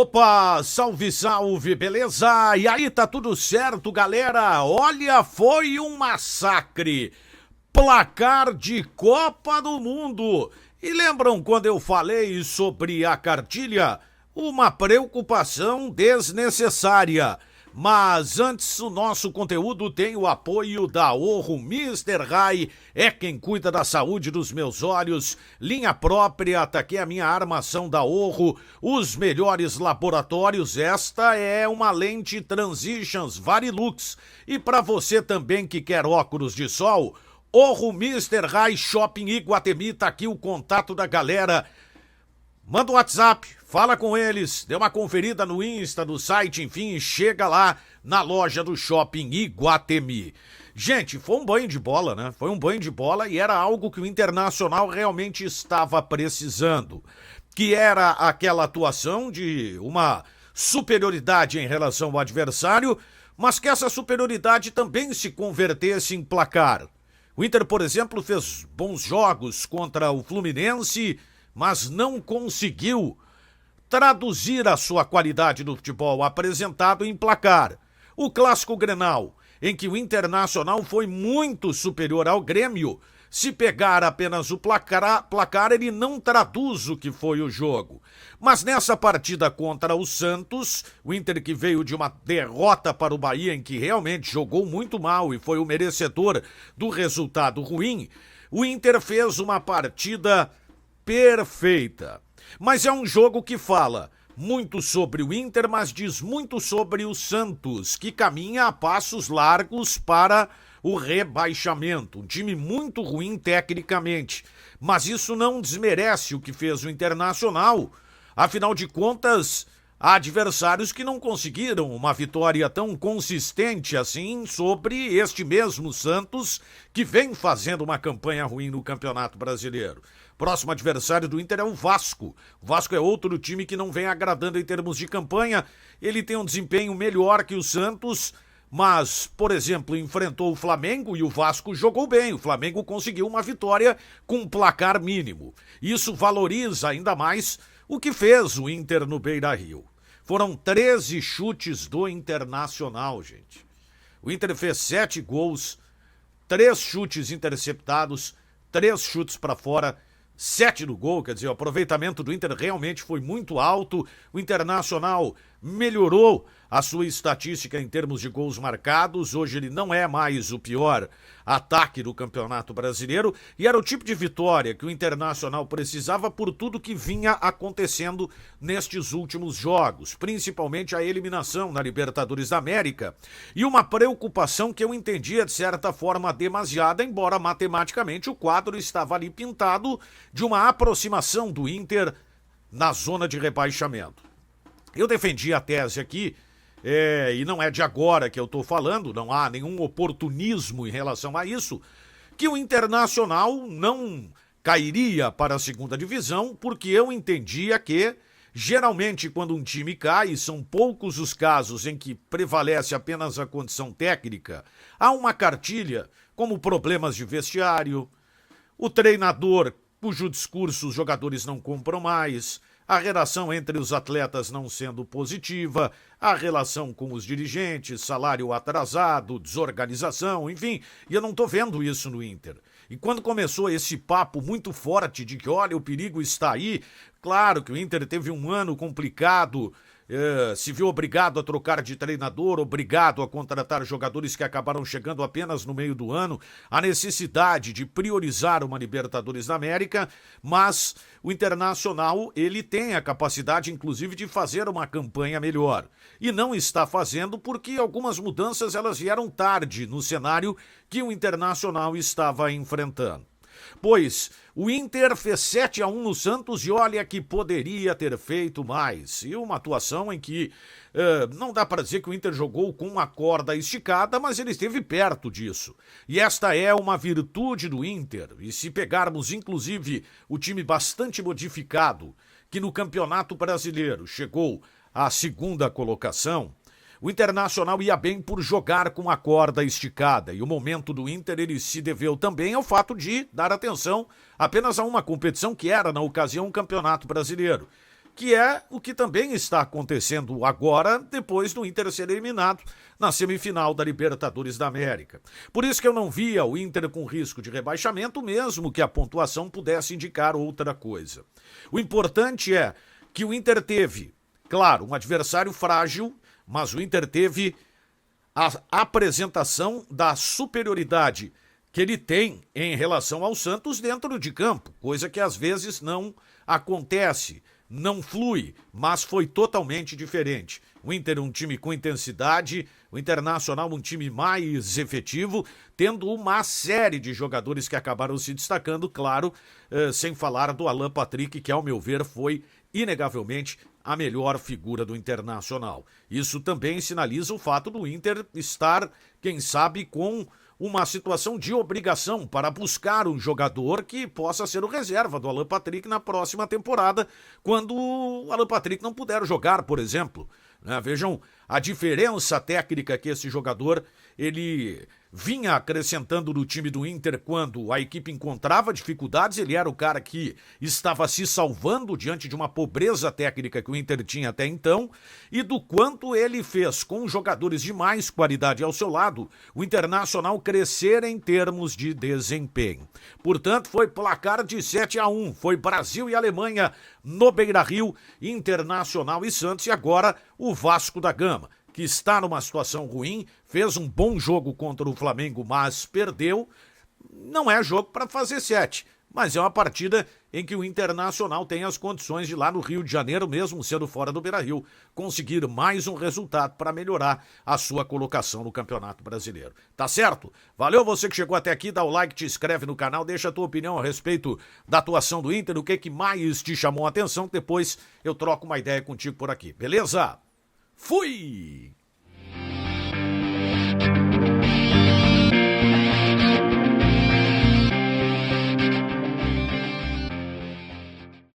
Opa, salve, salve, beleza? E aí, tá tudo certo, galera? Olha, foi um massacre. Placar de Copa do Mundo. E lembram quando eu falei sobre a cartilha? Uma preocupação desnecessária. Mas antes, o nosso conteúdo tem o apoio da Orro Mister Rai, é quem cuida da saúde dos meus olhos. Linha própria, tá aqui a minha armação da Orro, os melhores laboratórios. Esta é uma lente Transitions Varilux. E para você também que quer óculos de sol, Orro Mister Rai Shopping Iguatemi, tá aqui o contato da galera. Manda um WhatsApp, fala com eles, dê uma conferida no Insta, no site, enfim, chega lá na loja do Shopping Iguatemi. Gente, foi um banho de bola, né? Foi um banho de bola e era algo que o Internacional realmente estava precisando. Que era aquela atuação de uma superioridade em relação ao adversário, mas que essa superioridade também se convertesse em placar. O Inter, por exemplo, fez bons jogos contra o Fluminense, mas não conseguiu traduzir a sua qualidade no futebol apresentado em placar. O clássico Grenal, em que o Internacional foi muito superior ao Grêmio, se pegar apenas o placar, ele não traduz o que foi o jogo. Mas nessa partida contra o Santos, o Inter que veio de uma derrota para o Bahia, em que realmente jogou muito mal e foi o merecedor do resultado ruim, o Inter fez uma partida perfeita. Mas é um jogo que fala muito sobre o Inter, mas diz muito sobre o Santos, que caminha a passos largos para o rebaixamento. Um time muito ruim tecnicamente, mas isso não desmerece o que fez o Internacional. Afinal de contas, há adversários que não conseguiram uma vitória tão consistente assim sobre este mesmo Santos, que vem fazendo uma campanha ruim no Campeonato Brasileiro. Próximo adversário do Inter é o Vasco. O Vasco é outro time que não vem agradando em termos de campanha. Ele tem um desempenho melhor que o Santos, mas, por exemplo, enfrentou o Flamengo e o Vasco jogou bem. O Flamengo conseguiu uma vitória com um placar mínimo. Isso valoriza ainda mais o que fez o Inter no Beira-Rio. Foram 13 chutes do Internacional, gente. O Inter fez 7 gols, 3 chutes interceptados, 3 chutes para fora, 7 no gol, quer dizer, o aproveitamento do Inter realmente foi muito alto. O Internacional melhorou a sua estatística em termos de gols marcados. Hoje ele não é mais o pior ataque do Campeonato Brasileiro e era o tipo de vitória que o Internacional precisava por tudo que vinha acontecendo nestes últimos jogos, principalmente a eliminação na Libertadores da América e uma preocupação que eu entendia de certa forma demasiada, embora matematicamente o quadro estava ali pintado de uma aproximação do Inter na zona de rebaixamento. Eu defendi a tese aqui, e não é de agora que eu estou falando, não há nenhum oportunismo em relação a isso, que o Internacional não cairia para a segunda divisão, porque eu entendia que, geralmente, quando um time cai, são poucos os casos em que prevalece apenas a condição técnica, há uma cartilha, como problemas de vestiário, o treinador cujo discurso os jogadores não compram mais, a relação entre os atletas não sendo positiva, a relação com os dirigentes, salário atrasado, desorganização, enfim, e eu não estou vendo isso no Inter. E quando começou esse papo muito forte de que, olha, o perigo está aí, claro que o Inter teve um ano complicado, se viu obrigado a trocar de treinador, obrigado a contratar jogadores que acabaram chegando apenas no meio do ano, a necessidade de priorizar uma Libertadores da América, mas o Internacional, ele tem a capacidade, inclusive, de fazer uma campanha melhor. E não está fazendo porque algumas mudanças elas vieram tarde no cenário que o Internacional estava enfrentando. Pois o Inter fez 7-1 no Santos e olha que poderia ter feito mais. E uma atuação em que não dá para dizer que o Inter jogou com a corda esticada, mas ele esteve perto disso. E esta é uma virtude do Inter. E se pegarmos inclusive o time bastante modificado, que no Campeonato Brasileiro chegou à segunda colocação, o Internacional ia bem por jogar com a corda esticada e o momento do Inter ele se deveu também ao fato de dar atenção apenas a uma competição que era na ocasião um Campeonato Brasileiro, que é o que também está acontecendo agora, depois do Inter ser eliminado na semifinal da Libertadores da América. Por isso que eu não via o Inter com risco de rebaixamento, mesmo que a pontuação pudesse indicar outra coisa. O importante é que o Inter teve, claro, um adversário frágil, mas o Inter teve a apresentação da superioridade que ele tem em relação ao Santos dentro de campo, coisa que às vezes não acontece, não flui, mas foi totalmente diferente. O Inter um time com intensidade, o Internacional um time mais efetivo, tendo uma série de jogadores que acabaram se destacando, claro, sem falar do Alan Patrick, que ao meu ver foi inegavelmente a melhor figura do Internacional. Isso também sinaliza o fato do Inter estar, quem sabe, com uma situação de obrigação para buscar um jogador que possa ser o reserva do Alan Patrick na próxima temporada, quando o Alan Patrick não puder jogar, por exemplo. Vejam a diferença técnica que esse jogador ele vinha acrescentando no time do Inter quando a equipe encontrava dificuldades. Ele era o cara que estava se salvando diante de uma pobreza técnica que o Inter tinha até então, e do quanto ele fez com jogadores de mais qualidade ao seu lado o Internacional crescer em termos de desempenho. Portanto, foi placar de 7-1, foi Brasil e Alemanha no Beira-Rio, Internacional e Santos, e agora o Vasco da Gama, que está numa situação ruim, fez um bom jogo contra o Flamengo, mas perdeu. Não é jogo para fazer 7, mas é uma partida em que o Internacional tem as condições de lá no Rio de Janeiro, mesmo sendo fora do Beira-Rio, conseguir mais um resultado para melhorar a sua colocação no Campeonato Brasileiro. Tá certo? Valeu você que chegou até aqui, dá o like, te inscreve no canal, deixa a tua opinião a respeito da atuação do Inter, o que mais te chamou a atenção, depois eu troco uma ideia contigo por aqui, beleza? Fui!